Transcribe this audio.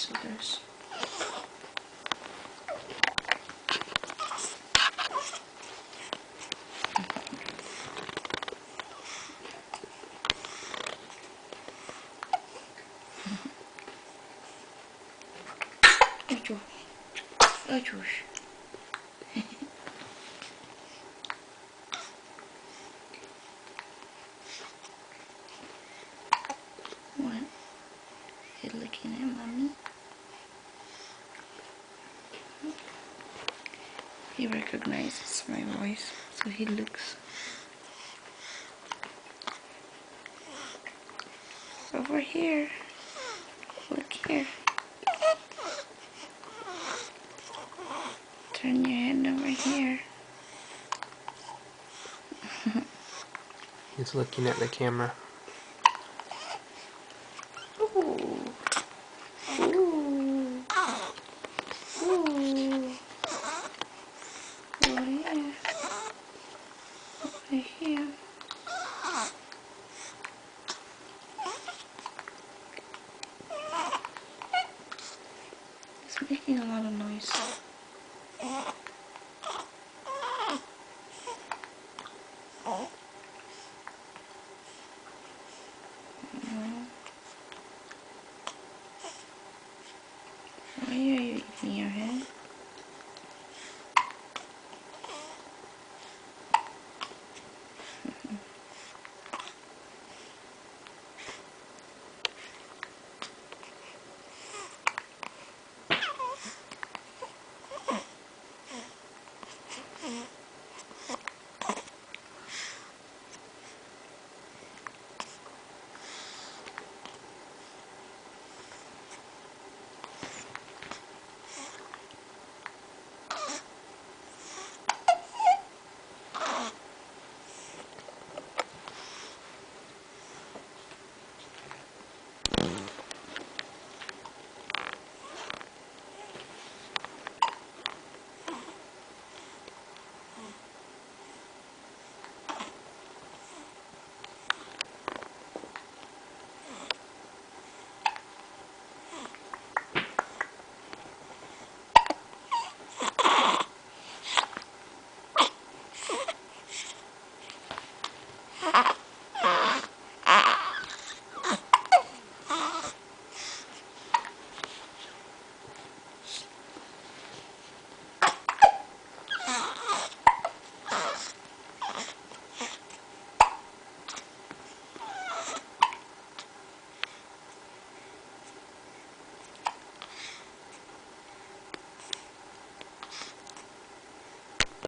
scissors. Ojush. What? You're looking at mommy? He recognizes my voice, so he looks over here. Look here. Turn your head over here. He's looking at the camera. Ooh. Ooh. Ooh. Over here. Over here. It's making a lot of noise. Why are you eating your head?